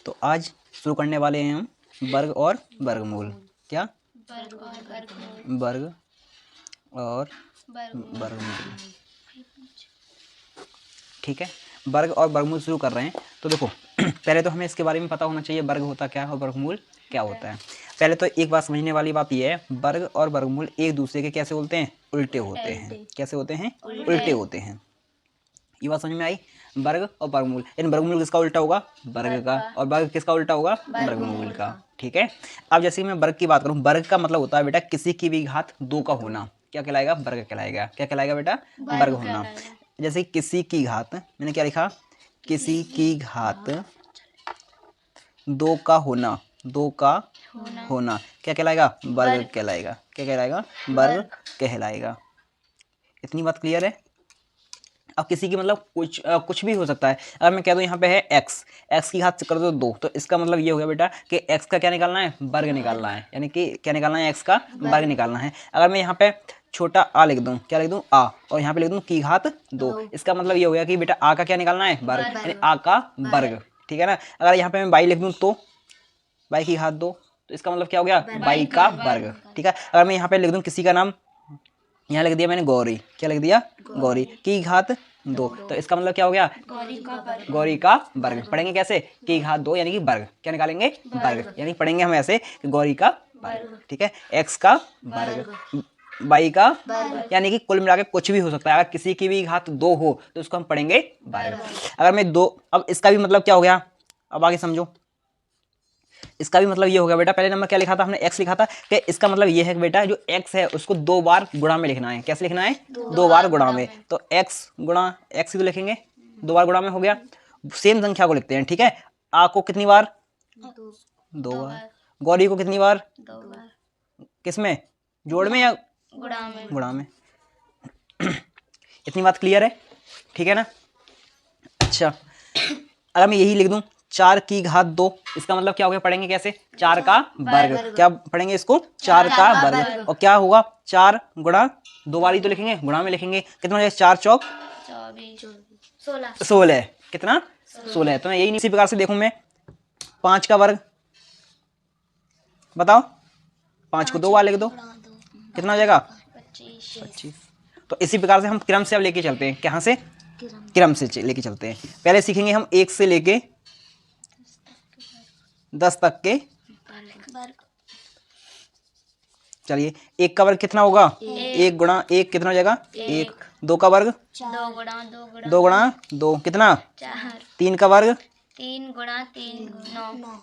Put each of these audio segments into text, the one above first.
तो आज शुरू करने वाले हैं हम वर्ग और वर्गमूल। क्या? वर्ग और वर्गमूल। ठीक है, वर्ग और वर्गमूल शुरू कर रहे हैं। तो देखो पहले तो हमें इसके बारे में पता होना चाहिए वर्ग होता क्या है और वर्गमूल क्या होता है। पहले तो एक बात समझने वाली बात यह है, वर्ग और वर्गमूल एक दूसरे के कैसे होते हैं? उल्टे होते हैं। कैसे होते हैं? उल्टे होते हैं। ये बात समझ में आई? वर्ग और वर्गमूल, इन वर्गमूल किसका उल्टा होगा? वर्ग का। और वर्ग किसका उल्टा होगा? वर्गमूल का। ठीक है, अब जैसे मैं वर्ग की बात करूं, वर्ग का मतलब होता है बेटा किसी की भी घात दो का होना। क्या कहलाएगा? वर्ग कहलाएगा। क्या कहलाएगा बेटा? वर्ग होना। जैसे किसी की घात, मैंने क्या लिखा? किसी की घात दो का होना। दो का होना क्या कहलाएगा? वर्ग कहलाएगा। क्या कहलाएगा? वर्ग कहलाएगा। इतनी बात क्लियर है? अब किसी की मतलब कुछ भी हो सकता है। अगर मैं कह दूं यहाँ पे है x, x की घात कर दो 2, तो इसका मतलब ये हो गया बेटा कि x का क्या निकालना है? वर्ग निकालना है। यानी कि क्या निकालना है? x का वर्ग निकालना है। अगर मैं यहाँ पे छोटा a लिख दूं, क्या लिख दूं? a, और यहाँ पे लिख दूं की घात 2, इसका मतलब ये हो गया कि बेटा a का क्या निकालना है? वर्ग, यानी a का वर्ग। ठीक है ना। अगर यहाँ पे मैं y लिख दूं तो y की घात 2, तो इसका मतलब क्या हो गया? y का वर्ग। ठीक है, अगर मैं यहाँ पे लिख दूं किसी का नाम, यहाँ लिख दिया मैंने गौरी, क्या लिख दिया? गौरी की घात 2, तो इसका मतलब क्या हो गया? गौरी का वर्ग। पढ़ेंगे कैसे? की घात 2 यानी कि वर्ग। क्या निकालेंगे? वर्ग। यानी पढ़ेंगे हम ऐसे कि गौरी का वर्ग। ठीक है, x का वर्ग, y का, यानी कि कुल मिला के कुछ भी हो सकता है। अगर किसी की भी घात 2 हो तो उसको हम पढ़ेंगे वर्ग। अगर मैं 2, अब इसका भी मतलब क्या हो गया? अब आगे समझो। इसका भी मतलब ये हो गया बेटा, पहले नंबर क्या लिखा था हमने? x लिखा था, कि इसका मतलब ये है कि बेटा जो x है उसको 2 बार गुणा में लिखना है। कैसे लिखना है? 2 बार गुणा में। तो x गुणा x ही तो लिखेंगे, 2 बार गुणा में हो गया। सेम संख्या को लिखते हैं। ठीक है, a को कितनी बार? 2 बार। गौरी को कितनी बार? 2 बार। किसमें? जोड़ में या गुणा में? इतनी बात क्लियर है? ठीक है ना। अच्छा, अगर मैं यही लिख दूं 4 की घात 2, इसका मतलब क्या हो गया? पढ़ेंगे कैसे? 4 का वर्ग। क्या पढ़ेंगे इसको? 4 का वर्ग। और क्या होगा? 4 गुणा 2 बार ही तो लिखेंगे, गुणा में लिखेंगे। कितना हो जाएगा? 4 चौक 16। कितना? 16। तो मैं यही इसी प्रकार से देखूं मैं 5 का वर्ग, बताओ। 5 को 2 बार लिख दो, कितना हो जाएगा? 25। तो इसी प्रकार से हम क्रम से अब लेके चलते हैं। कहाँ से? क्रम से लेके चलते हैं। पहले सीखेंगे हम 1 से लेके 10 तक के वर्ग। चलिए, 1 का वर्ग कितना होगा? 1 गुणा 1 कितना हो जाएगा? 1। 2 का वर्ग 2 गुणा 2 कितना? 4। 3 का वर्ग 3 गुणा 3 9।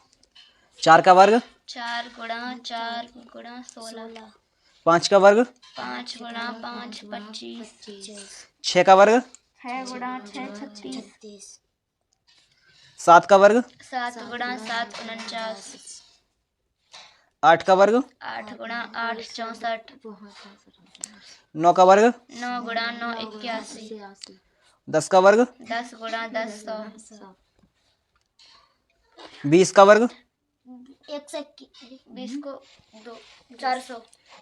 4 का वर्ग 4 गुणा 4 गुणा 16। 5 का वर्ग 5 गुणा 5 25। 6 का वर्ग 6 गुणा 6 36। 7 का वर्ग 7 गुणा 7 49। 8 का वर्ग 8 गुणा 8 64। 9 का वर्ग 9 गुणा 9 81। 10 का वर्ग 10 गुणा 10 100। 20 का वर्ग 20 को 2 400।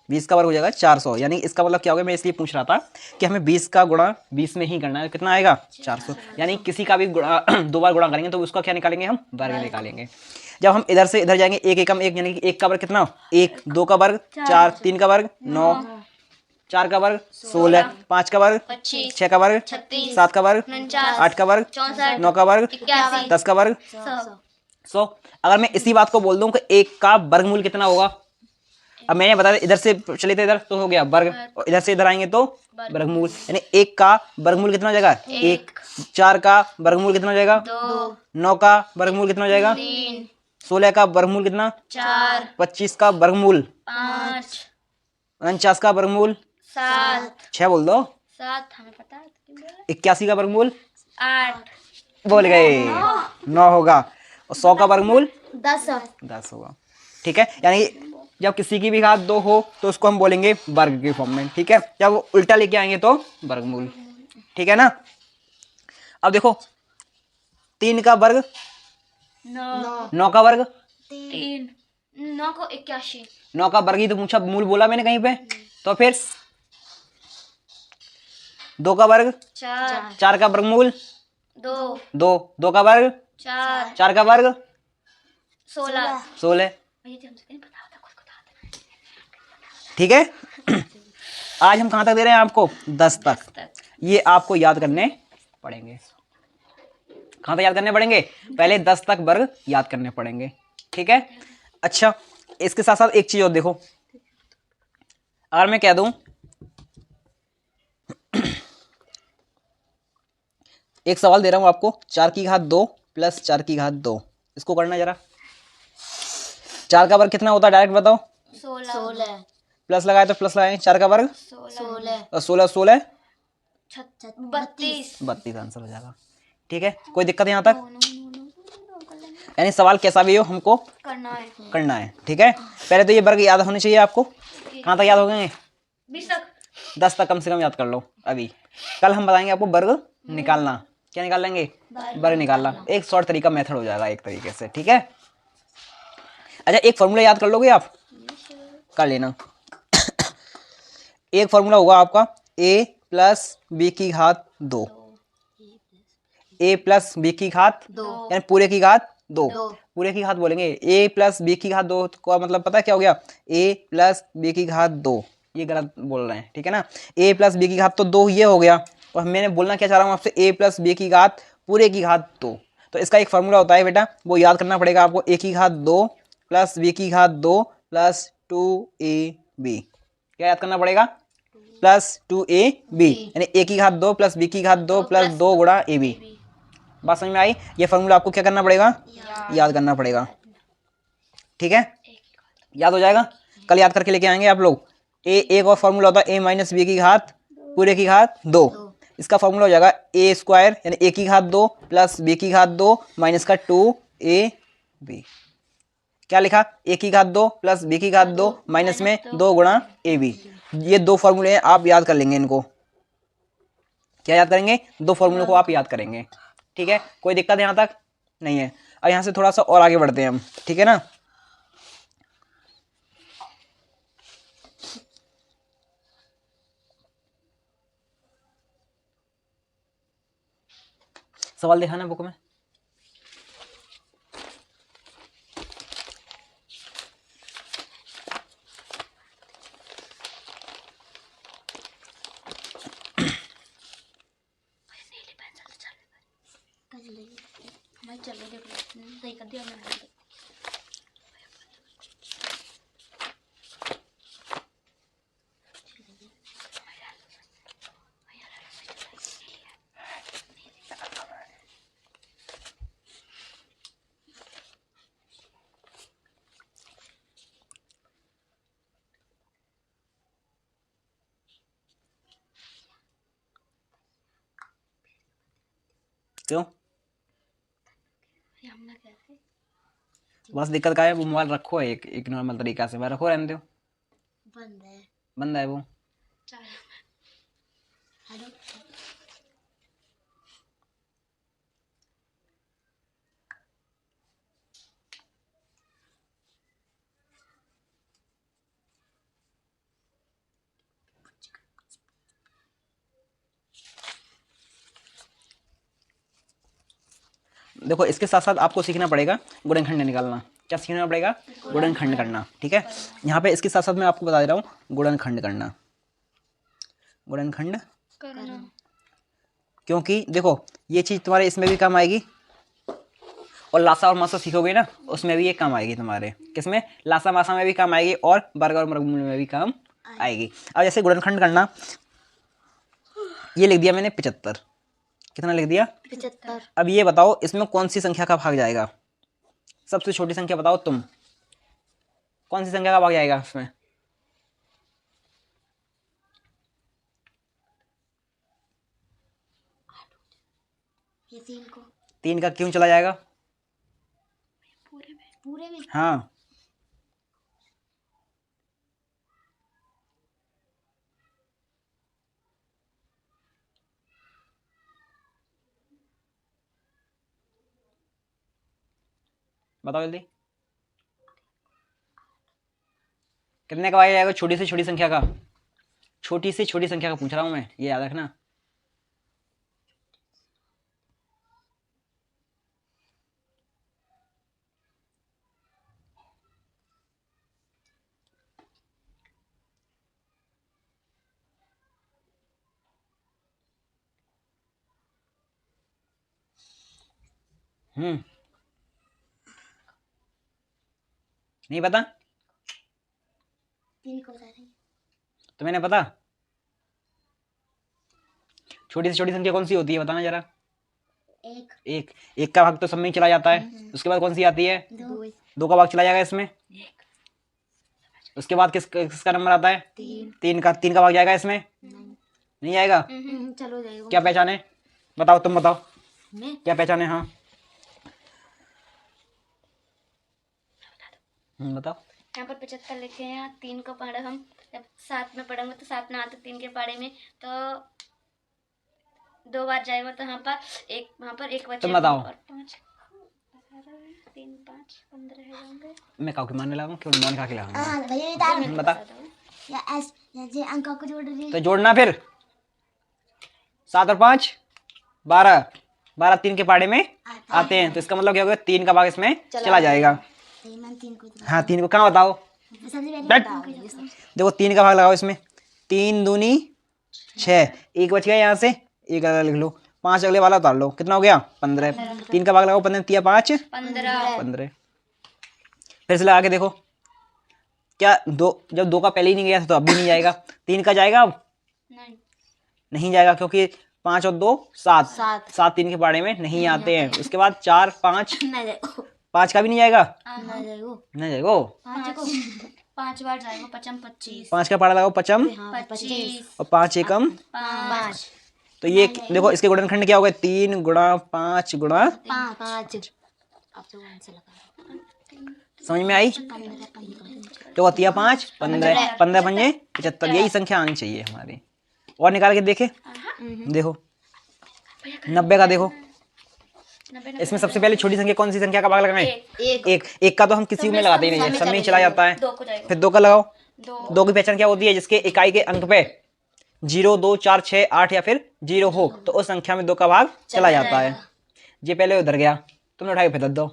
20 का वर्ग हो जाएगा 400। यानी इसका मतलब क्या हो गया? मैं इसलिए पूछ रहा था कि हमें 20 का गुणा 20 में ही करना है। कितना आएगा? 400। यानी किसी का भी गुणा 2 बार गुणा करेंगे तो उसका क्या निकालेंगे? हम वर्ग निकालेंगे। जब हम इधर से इधर जाएंगे, एक एकम एक, यानी कि 1 का वर्ग कितना? 1। 2 का वर्ग 4। 3 का वर्ग 9। 4 का वर्ग 16। 5 का वर्ग 25। 6 का वर्ग 36। 7 का वर्ग 49। 8 का वर्ग 64। 9 का वर्ग 81। 10 का वर्ग 100। अगर मैं इसी बात को बोल दूं कि 1 का वर्गमूल कितना होगा? अब मैंने बताया इधर से चले थे इधर तो हो गया वर्ग, और इधर से इधर आएंगे तो वर्गमूल। यानी 1 का वर्गमूल कितना हो जाएगा? 1। 4 का वर्गमूल कितना हो जाएगा? 2। 9 का वर्गमूल कितना हो जाएगा? 3। 16 का वर्गमूल कितना? 4। 25 का वर्गमूल 5। 49 का वर्गमूल 7। 6 बोल दो। 7 हमें पता है। 81 का वर्गमूल 8। बोल गए 9 होगा। और 100 का वर्गमूल 10 होगा। ठीक है, यानी जब किसी की भी घात 2 हो तो उसको हम बोलेंगे वर्ग के फॉर्म में। ठीक है, जब वो उल्टा लेके आएंगे तो वर्गमूल। ठीक है ना। अब देखो 3 का वर्ग 9 का वर्ग 3 9 को 81। 9 का वर्ग ही तो पूछा, मूल बोला मैंने कहीं पे। तो फिर 2 का वर्ग 4। 4 का वर्गमूल 2। 2। 2 का वर्ग 4। 4 का वर्ग 16 16। मुझे तो हमसे नहीं पता होता, खुद को तो आता है। ठीक है। आज हम कहाँ तक दे रहे हैं आपको? 10 तक। ये आपको याद करने पड़ेंगे। कहाँ तक याद करने पड़ेंगे? पहले 10 तक वर्ग याद करने पड़ेंगे। ठीक है। अच्छा, इसके साथ साथ एक चीज और देखो, अगर मैं कह दूं एक सवाल दे रहा हूं आपको, 4 की घात 2 प्लस 4 की घात 2, इसको करना जरा। 4 का वर्ग कितना होता है डायरेक्ट बताओ? 16 प्लस लगाए तो प्लस लगाए, 4 का वर्ग 16 और 16 16 32 32 आंसर हो जाएगा। ठीक है, कोई दिक्कत यहाँ तक? यानी सवाल कैसा भी हो हमको करना है। ठीक है, पहले तो ये वर्ग याद होने चाहिए आपको। कहाँ तक याद हो गए? 20 तक। 10 तक कम से कम याद कर लो। अभी कल हम बताएंगे आपको वर्ग निकालना। क्या निकाल लेंगे? वर्ग निकालना। एक शॉर्ट तरीका मेथड हो जाएगा एक तरीके से। ठीक है। अच्छा, एक फॉर्मूला याद कर लोगे आप? कर लेना। एक फॉर्मूला होगा आपका a प्लस बी की घात 2, a प्लस बी की घात 2 यानी पूरे की घात 2। पूरे की घात बोलेंगे। a प्लस बी की घात 2 का मतलब पता है क्या हो गया? a प्लस बी की घात 2। ये गलत बोल रहे हैं, ठीक है ना। a प्लस बी की घात तो 2 ये हो गया, और मैंने बोलना क्या चाह रहा हूँ आपसे? a प्लस बी की घात पूरे की घात 2। तो इसका एक फॉर्मूला होता है बेटा, वो याद करना पड़ेगा आपको। a की घात 2 प्लस बी की घात 2 प्लस 2ab। क्या याद करना पड़ेगा? प्लस 2ab, यानी a की घात 2 प्लस बी की घात 2 प्लस 2 गुणा ab। बात समझ में आई? ये फॉर्मूला आपको क्या करना पड़ेगा? याद करना पड़ेगा। ठीक है, याद हो जाएगा। कल याद करके लेके आएंगे आप लोग। एक और फॉर्मूला होता है a माइनस बी की घात पूरे की घात 2। इसका फॉर्मूला हो जाएगा a स्क्वायर यानी a की घात 2 प्लस b की घात 2 माइनस का 2ab। क्या लिखा? a की घात 2 प्लस b की घात 2 माइनस में 2 गुणा ab। ये दो फॉर्मूले हैं, आप याद कर लेंगे इनको। क्या याद करेंगे? दो फॉर्मूलों को आप याद करेंगे। ठीक है, कोई दिक्कत यहाँ तक नहीं है। अब यहाँ से थोड़ा सा और आगे बढ़ते हैं हम। ठीक है ना। सवाल देखा ना बुक में? सही कर दिया मैंने। क्यों? बस दिक्कत का है, वो मोबाइल रखो है एक नॉर्मल तरीका से, रखो, रहने दो। बंद है वो। देखो, इसके साथ साथ आपको सीखना पड़ेगा गुणनखंड निकालना। क्या सीखना पड़ेगा? गुणनखंड करना। ठीक है, यहाँ पे इसके साथ साथ मैं आपको बता दे रहा हूँ गुणनखंड करना। गुणनखंड करना। क्योंकि देखो ये चीज तुम्हारे इसमें भी काम आएगी, और लासा और मासा सीखोगे ना, उसमें भी ये काम आएगी तुम्हारे। किसमें? लासा मासा में भी काम आएगी, और वर्ग और वर्गमूल में भी काम आएगी। अब जैसे गुणनखंड करना, ये लिख दिया मैंने 75। कितना लिख दिया? 75। अब ये बताओ इसमें कौन सी संख्या का भाग जाएगा? सबसे छोटी संख्या बताओ तुम, कौन सी संख्या का भाग जाएगा इसमें? ये 3 को 3 का क्यों चला जाएगा? पूरे में हाँ, बताओ जल्दी। कितने का भाग जाएगा छोटी से छोटी संख्या का? छोटी से छोटी संख्या का पूछ रहा हूं मैं, ये याद रखना। नहीं पता? 3 को बता देंगे। तुम्हें नहीं पता? छोटी से छोटी संख्या कौन सी होती है बताना जरा। 1 एक का भाग तो सब में ही चला जाता है। उसके बाद कौन सी आती है? 2 2 का भाग चला जाएगा इसमें। उसके बाद किसका नंबर आता है? 3 का भाग जाएगा इसमें। नहीं जाएगा। चलो जाएगा। क्या पहचान है बताओ, तुम बताओ मैं क्या पहचान है। हाँ बताओ। यहाँ पर 75 लिखे हैं। 3 को पढ़ा हम जब 7 में पढ़ेंगे तो 7 में आते 3 के पाड़े में तो 2 बार जाएगा तो वहाँ पर एक बचे तुम बताओ। और 5 3 5 15 है जाएंगे। मैं काउ के मारने लगा हूँ, क्यों मान खा के लगा हूँ। हाँ भैया बता या एस या जे अंक को जोड़ रही तो जोड़ना फिर 7 और 5 12 12 3 के पाड़े में आते हैं तो इसका मतलब क्या होगा 3 का भाग इसमें चला जाएगा। 3 को हाँ 3 को कहाँ बताओ। सबसे बैठ। पहले देखो 3 का भाग लगाओ इसमें। 3 दूनी 6 एक बच गया यहाँ से एक अलग लिख लो। 5 अगले वाला उतार लो कितना हो गया 15। 3 का भाग लगाओ 15 तिया 5 15। फिर से लगा के देखो क्या जब 2 का पहले ही नहीं गया था तो अब भी नहीं जाएगा। 3 का जाएगा अब नहीं जाएगा क्योंकि 5 और 2 7 7 3 के पाड़े में नहीं आते हैं। उसके बाद 4 5 5 का भी नहीं जाएगा। नहीं जाएगा 5 बार जाएगा 25 5 का पाड़ा लगाओ 55 25 और 5 एकम 5 तो ये देखो इसके गुणनखंड क्या हो गए 3 गुणा 5 गुणा 5 समझ में आई। तो तिया 5 15 15 पंजे 75 यही संख्या आनी चाहिए हमारी। और निकाल के देखे देखो 90 का देखो इसमें सबसे पहले छोटी संख्या कौन सी संख्या का भाग लगाना है। एक का तो हम किसी में लगाते ही नहीं है सब में ही चला जाता है। फिर 2 का लगाओ। 2 की पहचान क्या होती है जिसके इकाई के अंक पे 0 2 4 6 8 या फिर 0 हो तो उस संख्या में 2 का भाग चला जाता है। ये पहले उधर गया तुमने उठा के फिर दो।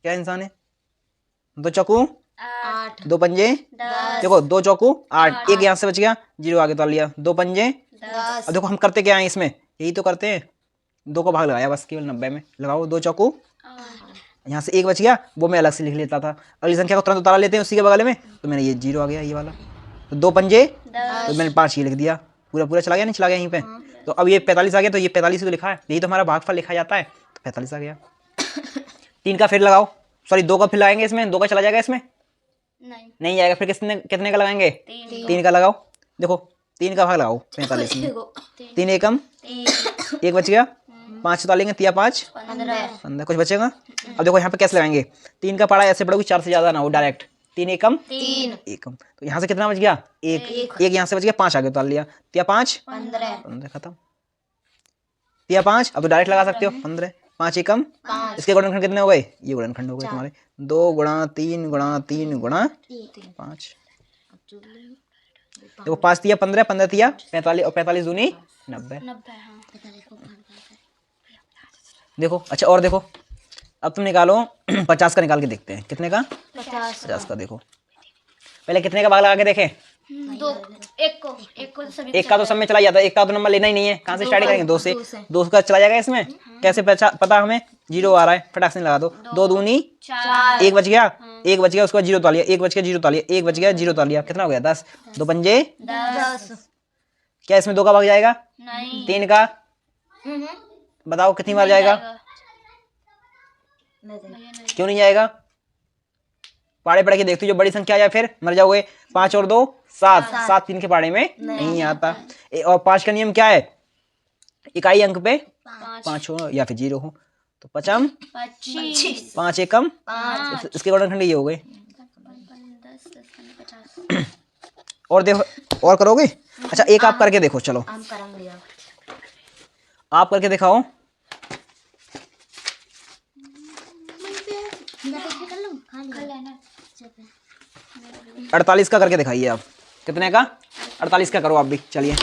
क्या इंसान है 2 चौकू 8 2 पंजे देखो 2 चौकू 8 एक यहाँ से बच गया 0 आगे उतार लिया 2 पंजे 10। अब देखो हम करते क्या है इसमें यही तो करते हैं 2 का भाग लगाया बस केवल 90 में लगाओ 2 चौकू यहाँ से एक बच गया वो मैं अलग से लिख लेता था। अगली संख्या को तुरंत उतारा लेते हैं उसी के बगल में तो मैंने ये 0 आ गया ये वाला तो 2 पंजे तो मैंने 5 ये लिख दिया पूरा चला गया नहीं चला गया यहीं पे। तो अब ये 45 आ गया तो ये 45 तो लिखा है यही तो हमारा भागफल लिखा जाता है तो 45 आ गया। 3 का फिर लगाओ सॉरी 2 का फिर लगाएंगे इसमें 2 का चला जाएगा इसमें नहीं जाएगा फिर कितने का लगाएंगे 3 का लगाओ। देखो 3 का भाग लगाओ 45 में 3 एकम एक बच गया 5 उतारेंगे तिया 5 15 कुछ बचेगा। अब देखो यहाँ पे कैसे लगाएंगे 3 का पाड़ा ऐसे पड़ोगे 4 से ज्यादा ना हो डायरेक्ट 3 एकम तो यहाँ से कितना बच गया एक यहाँ से बच गया 5 आगे उतार लिया तिया 5 15 खत्म तिया 5 अब तो डायरेक्ट लगा सकते हो 15 5 एकम इसके गुणनखंड कितने हो गए ये गुणनखंड हो गए तुम्हारे 2 गुणा 3 गुणा 3 गुणा 5 देखो 5 तिया 15 15 तिया 45 और 45 दूनी 90। देखो अच्छा और देखो अब तुम निकालो 50 का निकाल के देखते हैं कितने का 50 का। देखो पहले कितने का भाग लगा के देखें। एक का तो सब में चला जाता है एक का तो नंबर लेना ही नहीं है कहाँ से स्टार्ट करेंगे 2 से 2 का चला जाएगा इसमें कैसे पता हमें 0 आ रहा है फटाक से लगा दो 2 दूनी 1 बच गया उसके बाद 0 उतार लिया 1 बच गया 0 उतार लिया 1 बच गया 0 उतार लिया कितना हो गया 10 2 पंजे 10। क्या इसमें 2 का भाग जाएगा 3 का बताओ कितनी बार जाएगा क्यों नहीं जाएगा। पाड़े पड़ के देखते जो बड़ी संख्या आ जाए फिर मर जाओगे 5 और 2 7 7 3 के पाड़े में नहीं आता। और 5 का नियम क्या है इकाई अंक पे 5 हो या फिर 0 हो तो 25 5 एकम इसके गुणनखंड ये हो गए। और देखो और करोगे अच्छा एक आप करके देखो चलो आप करके दिखाओ 48 का करके दिखाइए आप कितने का 48 का करो आप भी चलिए।